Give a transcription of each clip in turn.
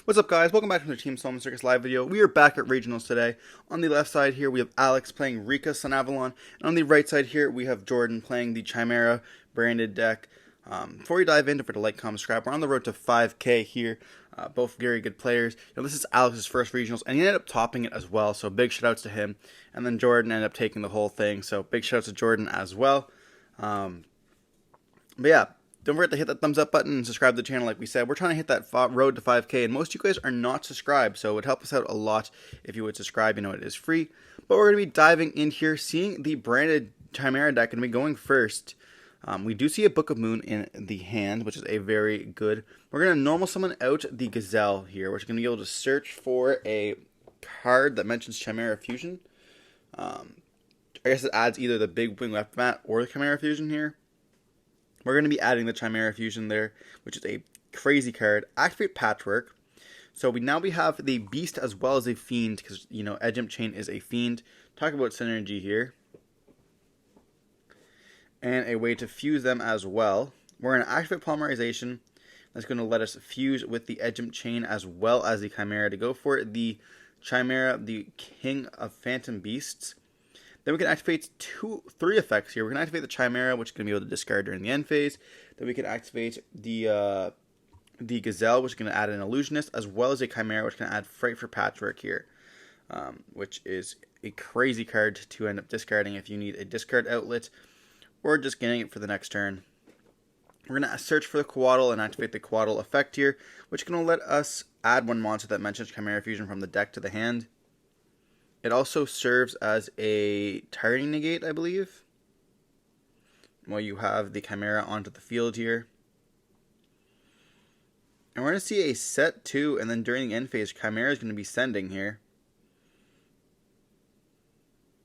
What's up, guys? Welcome back to the Team Solemn Circus live video. We are back at Regionals today. On the left side here, we have Alex playing Rikka Sunavalon. And on the right side here, we have Jordan playing the Chimera branded deck. Before we dive in, don't forget to like, comment, subscribe. We're on the road to 5K here. Both very good players. This is Alex's first Regionals, and he ended up topping it as well. So big shout outs to him. And then Jordan ended up taking the whole thing. So big shout outs to Jordan as well. But yeah. Don't forget to hit that thumbs up button and subscribe to the channel like we said. We're trying to hit that road to 5K, and most of you guys are not subscribed, so it would help us out a lot if you would subscribe. You know, it is free. But we're going to be diving in here, seeing the branded Chimera deck, and be going first. We do see a Book of Moon in the hand, which is a very good. We're going to normal summon out the Gazelle here, which is going to be able to search for a card that mentions Chimera Fusion. I guess it adds either the Big Wing Weapon Mat or the Chimera Fusion here. We're going to be adding the Chimera Fusion there, which is a crazy card. Activate Patchwork. So we have the Beast as well as a Fiend, because, you know, Edge Imp Chain is a Fiend. Talk about synergy here. And a way to fuse them as well. We're going to activate Polymerization. That's going to let us fuse with the Edge Imp Chain as well as the Chimera to go for the Chimera, the King of Phantom Beasts. Then we can activate three effects here. We can activate the Chimera, which is going to be able to discard during the end phase. Then we can activate the Gazelle, which is going to add an Illusionist, as well as a Chimera, which can add Fright for Patchwork here, which is a crazy card to end up discarding if you need a discard outlet, or just getting it for the next turn. We're going to search for the Coatl and activate the Coatl effect here, which is going to let us add one monster that mentions Chimera Fusion from the deck to the hand. It also serves as a Tyranny Negate, I believe, while you have the Chimera onto the field here. And we're going to see a set 2, and then during the end phase, Chimera is going to be sending here.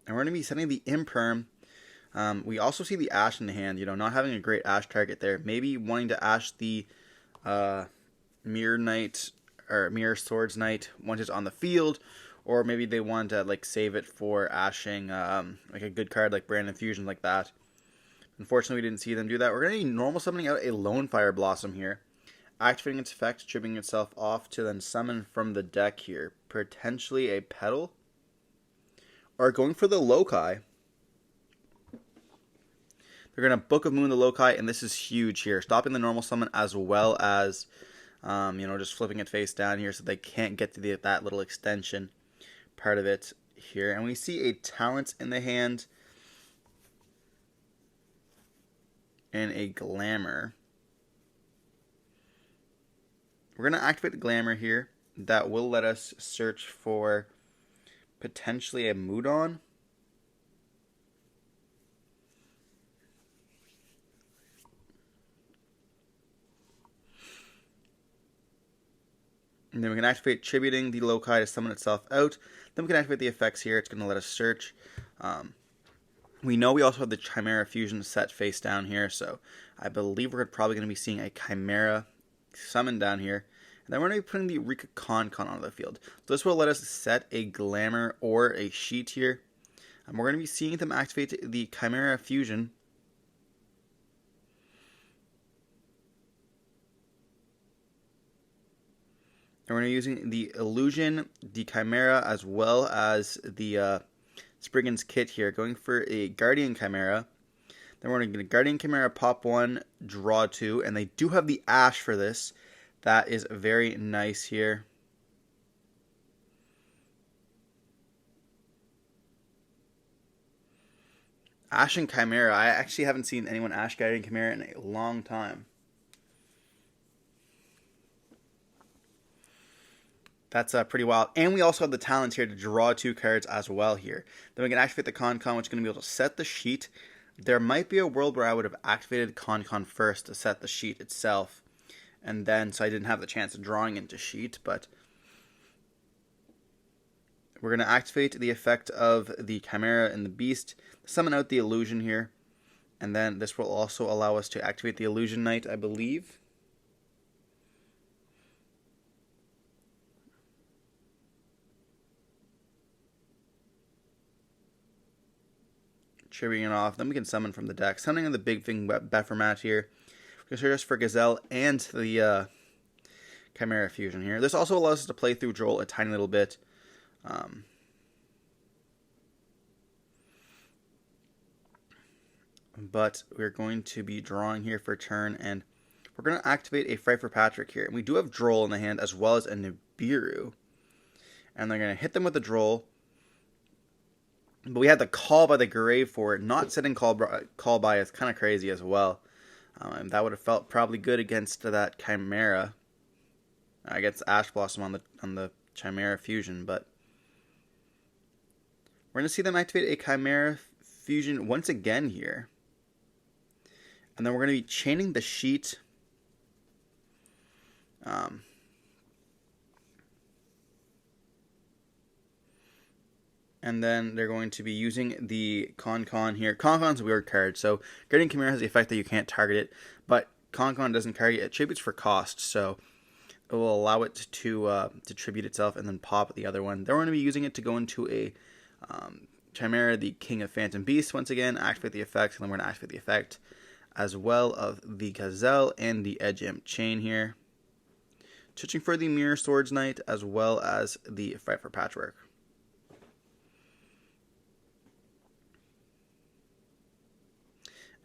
And we're going to be sending the Imperm. We also see the Ash in the hand, you know, not having a great Ash target there. Maybe wanting to Ash the Mirror Knight, or Mirror Swords Knight once it's on the field. Or maybe they want to like save it for ashing like a good card like Brand Infusion like that. Unfortunately, we didn't see them do that. We're going to be normal summoning out a Lone Fire Blossom here. Activating its effect, tripping itself off to then summon from the deck here. Potentially a Petal. Or going for the Loci. They're going to Book of Moon the Loci, and this is huge here. Stopping the normal summon as well as, you know, just flipping it face down here so they can't get to that little extension part of it here. And we see a Talent in the hand and a Glamour. We're going to activate the Glamour here. That will let us search for potentially a Mudon. And then we can activate Tributing the Loci to summon itself out. Then we can activate the effects here. It's going to let us search. We know we also have the Chimera Fusion set face down here. So I believe we're probably going to be seeing a Chimera summon down here. And then we're going to be putting the Rikka Sunavalon onto the field. So this will let us set a Glamour or a Sheet here. And we're going to be seeing them activate the Chimera Fusion. And we're going to be using the Illusion, the Chimera, as well as the Spriggan's Kit here. Going for a Guardian Chimera. Then we're going to get a Guardian Chimera, pop 1, draw 2. And they do have the Ash for this. That is very nice here. Ash and Chimera. I actually haven't seen anyone Ash Guardian Chimera in a long time. That's pretty wild. And we also have the talents here to draw 2 cards as well here. Then we can activate the Con-Con, which is going to be able to set the sheet. There might be a world where I would have activated Con-Con first to set the sheet itself. And then, so I didn't have the chance of drawing into sheet. But we're going to activate the effect of the Chimera and the Beast. Summon out the Illusion here. And then this will also allow us to activate the Illusion Knight, I believe. Triggering it off. Then we can summon from the deck. Summoning the Big Thing Beffermat here. We can search for Gazelle and the Chimera Fusion here. This also allows us to play through Duel a tiny little bit. But we're going to be drawing here for turn, and we're going to activate a Fright for Patrick here. And we do have Droll in the hand as well as a Nibiru. And they're going to hit them with the Droll. But we had the Call by the Grave for it. Not setting Call by is kind of crazy as well. And that would have felt probably good against that Chimera. Against Ash Blossom on the Chimera Fusion. But we're going to see them activate a Chimera Fusion once again here. And then we're going to be chaining the sheet. And then they're going to be using the Con here. Con's a weird card, so Guardian Chimera has the effect that you can't target it, but Con doesn't target it. Tributes for cost, so it will allow it to tribute itself and then pop the other one. They're going to be using it to go into a Chimera, the King of Phantom Beasts, once again, activate the effect, and then we're going to activate the effect as well of the Gazelle and the Edge Imp Chain here. Switching for the Mirror Swords Knight as well as the Fright for Patchwork.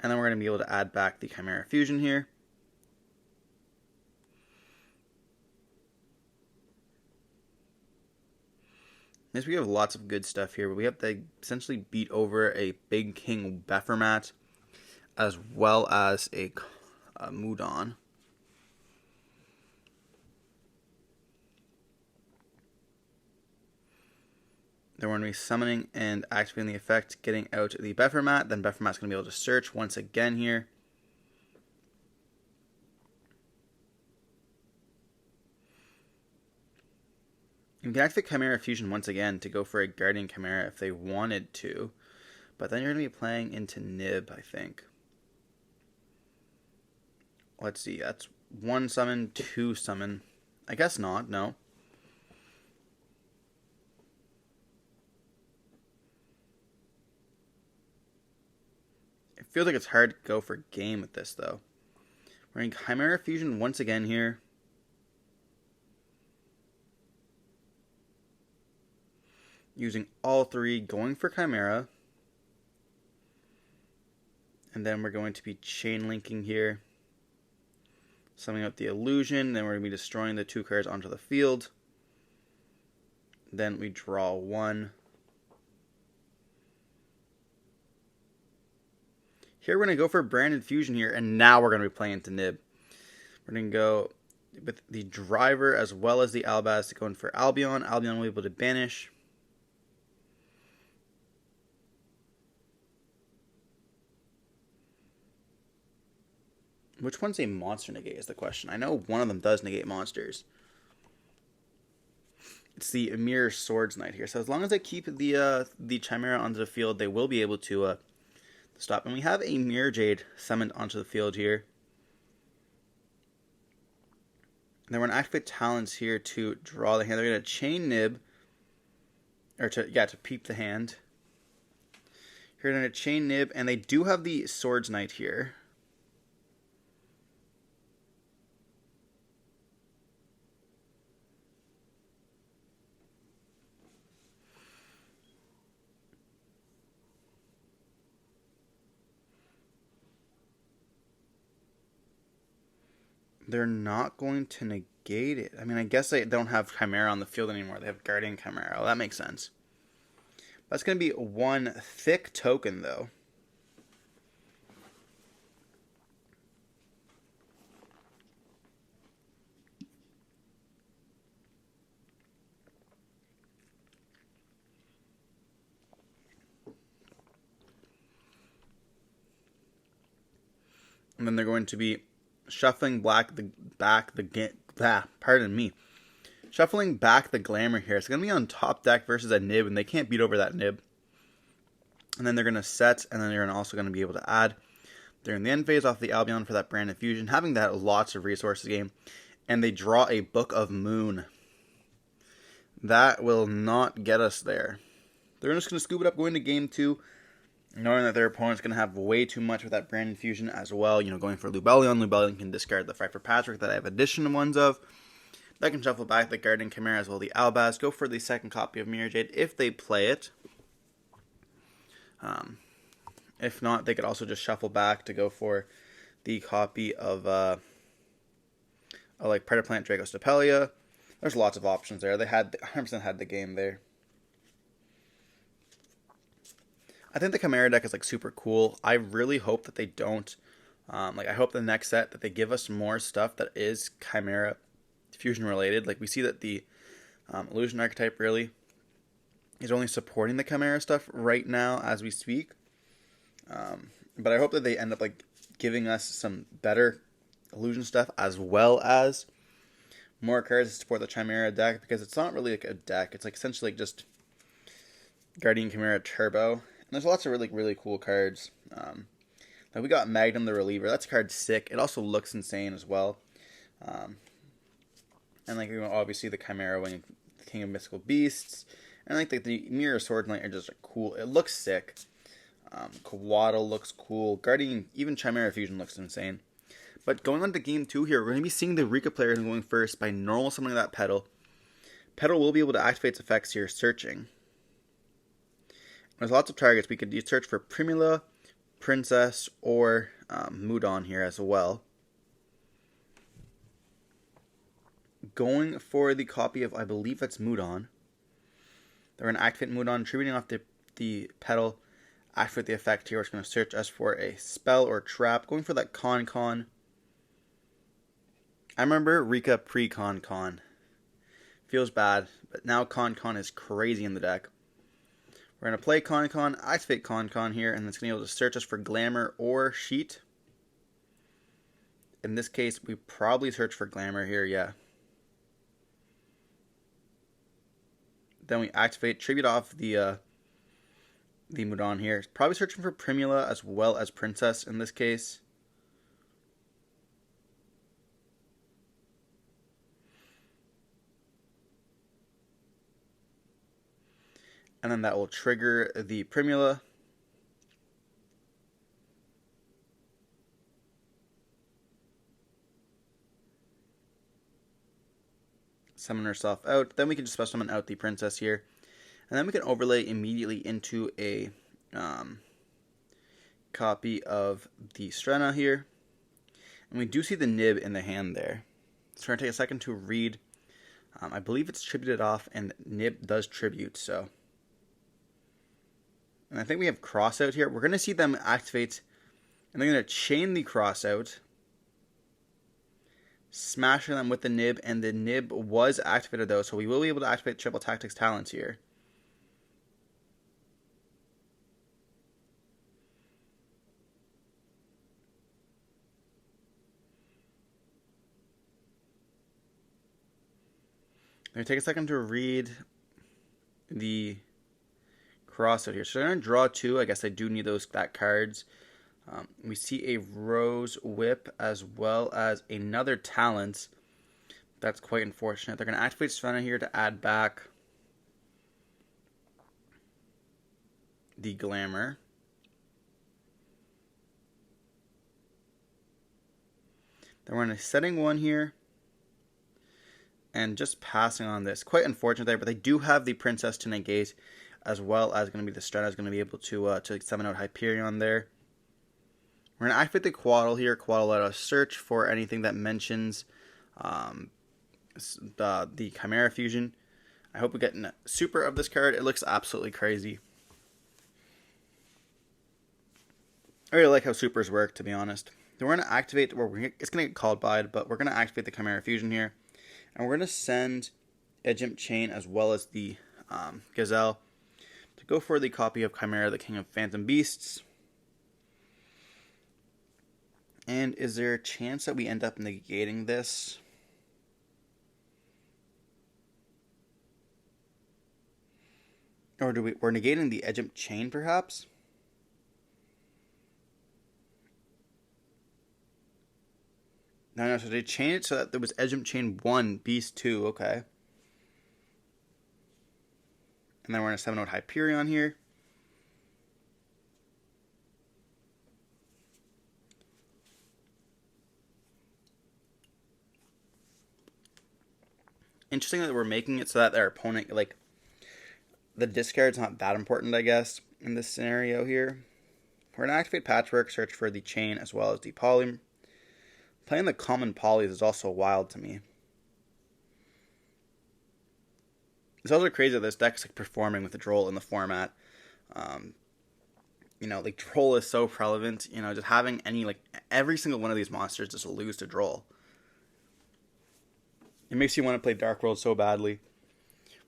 And then we're going to be able to add back the Chimera Fusion here. Yes, we have lots of good stuff here, but we have to essentially beat over a Big King Bephermat as well as a Mudon. Then we're going to be summoning and activating the effect, getting out the Bephermat. Then Bephermat's going to be able to search once again here. You can activate Chimera Fusion once again to go for a Guardian Chimera if they wanted to. But then you're going to be playing into Nib, I think. Let's see, that's 1 summon, 2 summon. I guess not, no. It feels like it's hard to go for game with this, though. We're in Chimera Fusion once again here. Using all 3, going for Chimera. And then we're going to be chain linking here. Summing up the Illusion. Then we're going to be destroying the 2 cards onto the field. Then we draw 1. Here we're going to go for Branded Fusion here. And now we're going to be playing into Nib. We're going to go with the Driver as well as the Albaz going for Albion. Albion will be able to banish. Which one's a monster negate is the question. I know one of them does negate monsters. It's the Mirror Swords Knight here. So as long as I keep the Chimera onto the field, they will be able to stop. And we have a Mirror Jade summoned onto the field here. And then we're going to activate Talents here to draw the hand. They're going to chain Nib. Or to peep the hand. Here they're going to chain Nib. And they do have the Swords Knight here. They're not going to negate it. I mean, I guess they don't have Chimera on the field anymore. They have Guardian Chimera. Well, that makes sense. That's going to be 1 thick token, though. And then they're going to be shuffling Shuffling back the Glamour here. It's going to be on top deck versus a Nib, and they can't beat over that Nib. And then they're going to set, and then they're also going to be able to add during the end phase off the Albion for that Branded Fusion, having that lots of resources game. And they draw a Book of Moon. That will not get us there. They're just going to scoop it up, go into game 2, knowing that their opponent's going to have way too much with that Branded Fusion as well. You know, going for Lubellion. Lubellion can discard the Fright for Patrick that I have additional ones of. That can shuffle back the Guardian Chimera as well. The Albaz go for the second copy of Mirror Jade if they play it. If not, they could also just shuffle back to go for the copy of like Predator Plant Dragostapelia. There's lots of options there. They had 100% had the game there. I think the Chimera deck is like super cool. I really hope that they don't. I hope the next set that they give us more stuff that is Chimera fusion related. Like we see that the Illusion archetype really is only supporting the Chimera stuff right now as we speak. But I hope that they end up like giving us some better Illusion stuff as well as more cards to support the Chimera deck, because it's not really like a deck. It's like essentially like just Guardian Chimera Turbo. And there's lots of really cool cards. Like we got Magnum the Reliever. That's a card sick. It also looks insane as well. And like obviously the Chimera winning King of Mystical Beasts. And like the Mirror Sword Knight are just like, cool. It looks sick. Coatl looks cool. Guardian, even Chimera Fusion looks insane. But going on to game 2 here, we're going to be seeing the Rikka player going first by normal summoning that Petal. Petal will be able to activate its effects here, searching. There's lots of targets. We could search for Primula, Princess, or Mudon here as well. Going for the copy of, I believe that's Mudon. They're going to activate Mudon, tributing off the Petal. Activate the effect here. It's going to search us for a spell or trap. Going for that Con. I remember Rikka pre-Con. Feels bad, but now Con is crazy in the deck. We're going to play Con, activate Con here, and it's going to be able to search us for Glamour or Sheet. In this case, we probably search for Glamour here, yeah. Then we activate, tribute off the Mudon here. Probably searching for Primula as well as Princess in this case. And then that will trigger the Primula. Summon herself out. Then we can just special summon out the Princess here. And then we can overlay immediately into a copy of the Strenna here. And we do see the nib in the hand there. So we're going to take a second to read. I believe it's tributed off, and nib does tribute, so. And I think we have cross out here. We're going to see them activate, and they're going to chain the cross out, smashing them with the nib, and the nib was activated though, so we will be able to activate Triple Tactics Talents here. I'm going to take a second to read the cross out here. So I'm going to draw 2. I guess I do need that cards. We see a Rose Whip as well as another Talent. That's quite unfortunate. They're going to activate Strenna here to add back the Glamour. Then we're going to setting 1 here. And just passing on this. Quite unfortunate there, but they do have the Princess to negate, as well as going to be the Strenna is going to be able to summon out Hyperion there. We're going to activate the Coatl here. Coatl let us search for anything that mentions the Chimera Fusion. I hope we get a super of this card. It looks absolutely crazy. I really like how supers work, to be honest. So we're going to activate, it's going to get called by, but we're going to activate the Chimera Fusion here. And we're going to send Egypt Chain as well as the Gazelle to go for the copy of Chimera, the King of Phantom Beasts. And is there a chance that we end up negating this? Or we're negating the Egypt Chain perhaps? No, so they changed it so that there was Egypt Chain 1, Beast 2, okay. And then we're going to 7-out Hyperion here. interesting that we're making it so that our opponent, like, the discard's not that important, I guess, in this scenario here. We're going to activate Patchwork, search for the Chain as well as the Poly. Playing the common polys is also wild to me. It's also crazy that this deck's like performing with the Droll in the format. You know, like Droll is so relevant. You know, just having any, like, every single one of these monsters just lose to Droll. It makes you want to play Dark World so badly.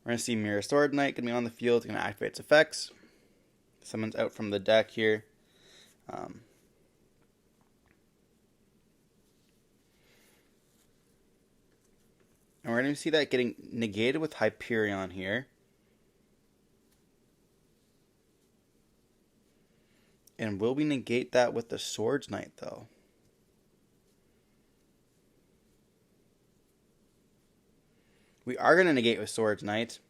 We're going to see Mirror Sword Knight going to be on the field. Going to activate its effects. Someone's out from the deck here. And we're going to see that getting negated with Hyperion here. And will we negate that with the Swords Knight, though? We are going to negate with Swords Knight,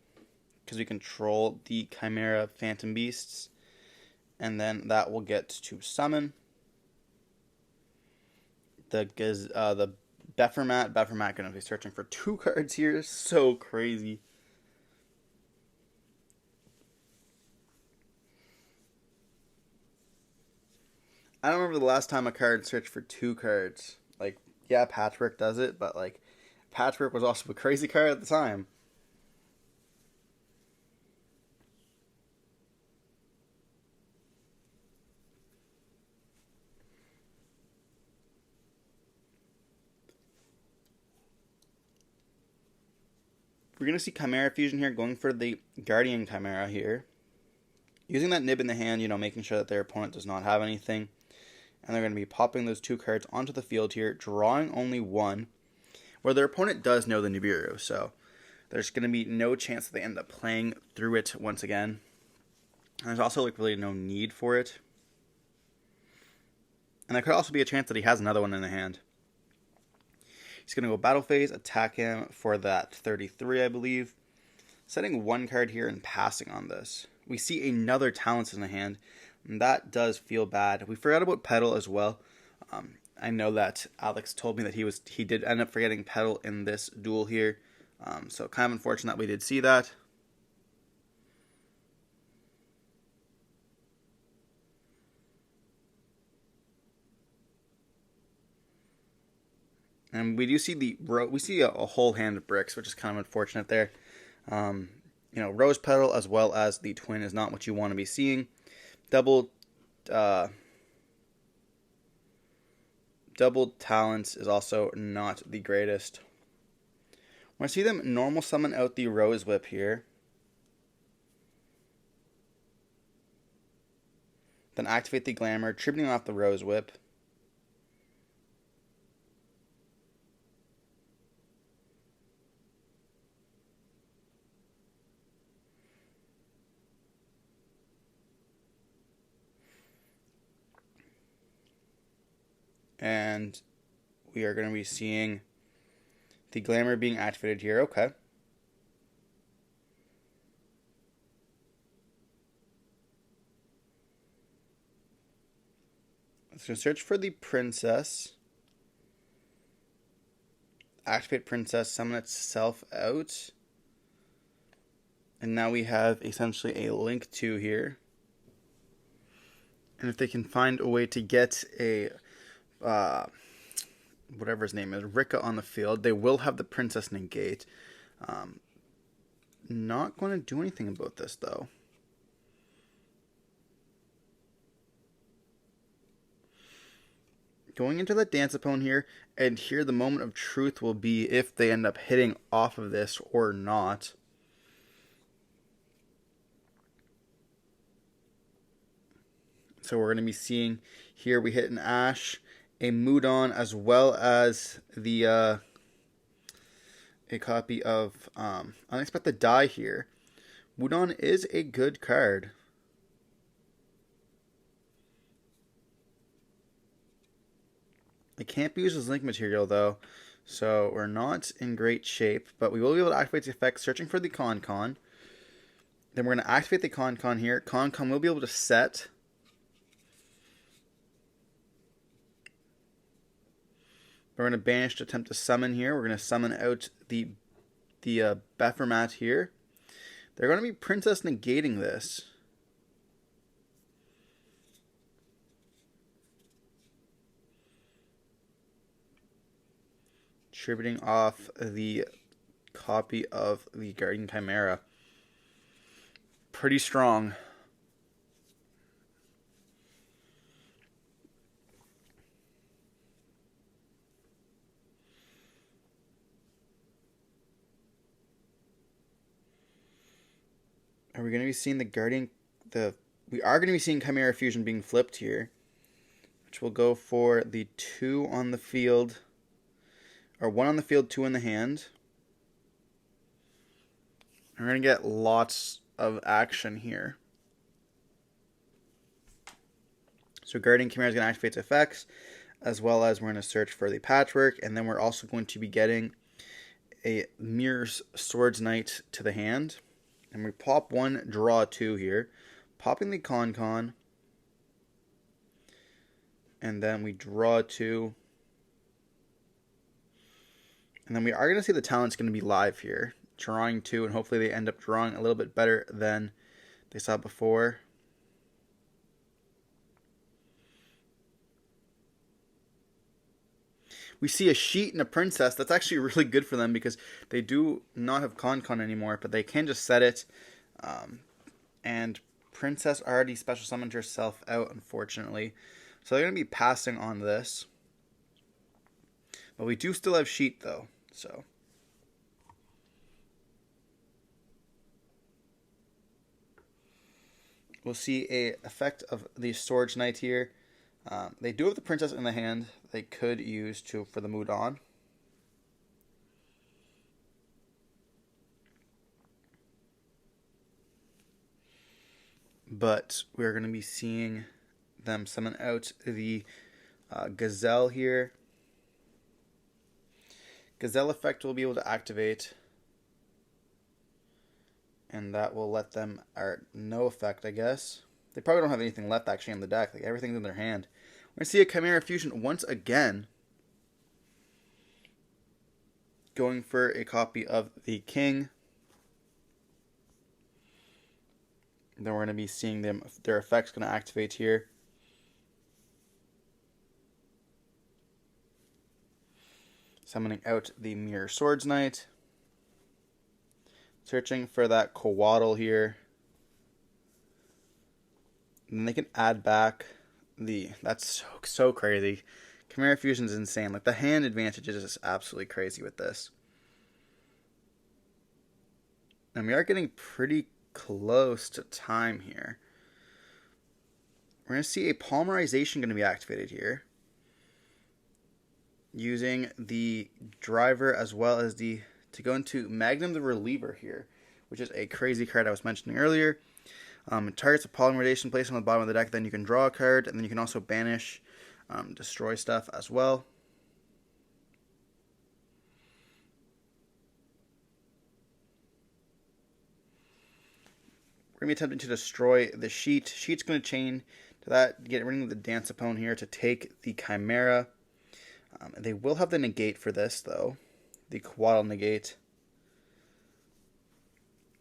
because we control the Chimera Phantom Beasts. And then that will get to summon the Bephermat. Bephermat going to be searching for 2 cards here. So crazy. I don't remember the last time a card searched for 2 cards. Like, yeah, Patchwork does it, but, like, Patchwork was also a crazy card at the time. We're going to see Chimera Fusion here, going for the Guardian Chimera here. Using that nib in the hand, you know, making sure that their opponent does not have anything. And they're going to be popping those 2 cards onto the field here, drawing only 1, where their opponent does know the Nibiru, so there's going to be no chance that they end up playing through it once again. And there's also, like, really no need for it. And there could also be a chance that he has another one in the hand. He's going to go Battle Phase, attack him for that 33, I believe. Setting 1 card here and passing on this. We see another Talents in the hand, and that does feel bad. We forgot about Petal as well. I know that Alex told me that he did end up forgetting Petal in this duel here. So kind of unfortunate that we did see that. And we do see a whole hand of bricks, which is kind of unfortunate there. You know, Rose Petal as well as the Twin is not what you want to be seeing. Double Talents is also not the greatest. When I see them normal summon out the Rose Whip here, then activate the Glamour, tributing off the Rose Whip. And we are going to be seeing the Glamour being activated here. Okay. Let's go search for the Princess. Activate Princess, summon itself out. And now we have essentially a Link 2 here. And if they can find a way to get a whatever his name is, Rikka on the field, they will have the Princess negate. Not going to do anything about this, though. Going into the Dance-A-Pone here, and here the moment of truth will be if they end up hitting off of this or not. So we're going to be seeing here we hit an Ash, a Mudon, as well as the a copy of Unexpected Die here. Mudon is a good card. It can't be used as link material though, so we're not in great shape, but we will be able to activate the effect searching for the Con. Then we're going to activate the Con here. Con will be able to set. We're going to banish to attempt to summon here. We're going to summon out the the Bephermat here. They're going to be Princess negating this. Distributing off the copy of the Guardian Chimera. Pretty strong. Are we going to be seeing the Guardian... We are going to be seeing Chimera Fusion being flipped here. Which will go for the 2 on the field... Or 1 on the field, 2 in the hand. We're going to get lots of action here. So Guardian Chimera is going to activate its effects, as well as we're going to search for the patchwork, and then we're also going to be getting a Mirror's Swords Knight to the hand. And we pop 1, draw 2 here. Popping the Con, and then we draw 2. And then we are going to see the talent's going to be live here. Drawing 2, and hopefully they end up drawing a little bit better than they saw before. We see a sheet and a princess. That's actually really good for them because they do not have Con anymore, but they can just set it. And princess already special summoned herself out, unfortunately. So they're going to be passing on this. But we do still have sheet, though. So we'll see a effect of the Swords Knight here. They do have the princess in the hand they could use for the mood on. But we're going to be seeing them summon out the Gazelle here. Gazelle effect will be able to activate, and that will let them, or no effect, I guess. They probably don't have anything left actually in the deck. Like everything's in their hand. We're going to see a Chimera Fusion once again, going for a copy of the King. Then we're going to be seeing their effects going to activate here. Summoning out the Mirror Swords Knight. Searching for that Coatl here. And then they can add back the... That's so crazy. Chimera Fusion is insane. Like, the hand advantage is just absolutely crazy with this. And we are getting pretty close to time here. We're going to see a Polymerization going to be activated here. Using the driver as well as to go into Magnum the Reliever here, which is a crazy card I was mentioning earlier. It targets a Polymerization placed on the bottom of the deck, then you can draw a card, and then you can also banish, destroy stuff as well. We're going to be attempting to destroy the Sheet. Sheet's going to chain to that, get rid of the Dancepone here to take the Chimera. They will have the negate for this, though. The Coatl negate.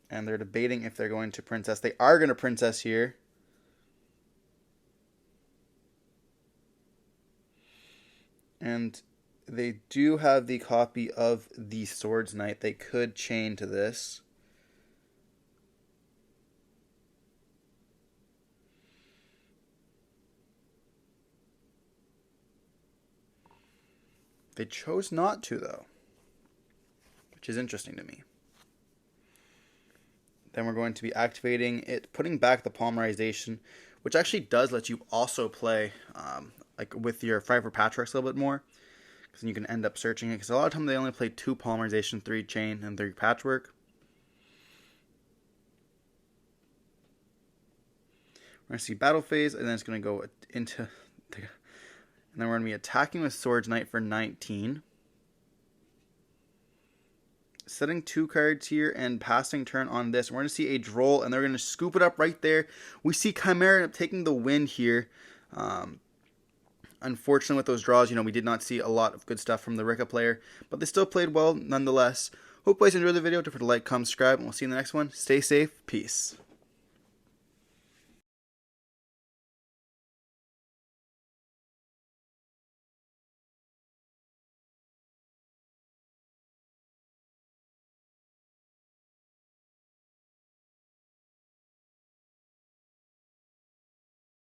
And they're debating if they're going to princess. They are going to princess here. And they do have the copy of the Swords Knight. They could chain to this. They chose not to, though, which is interesting to me. Then we're going to be activating it, putting back the Polymerization, which actually does let you also play like with your 5 for patchworks a little bit more, because then you can end up searching it. Because a lot of times they only play 2 Polymerization, 3 chain, and 3 patchwork. We're going to see battle phase, and then it's going to go into the... And then we're going to be attacking with Swords Knight for 19. Setting 2 cards here and passing turn on this. We're going to see a Droll, and they're going to scoop it up right there. We see Chimera taking the win here. Unfortunately, with those draws, we did not see a lot of good stuff from the Rikka player. But they still played well nonetheless. Hope you guys enjoyed the video. Don't forget to like, comment, subscribe, and we'll see you in the next one. Stay safe. Peace.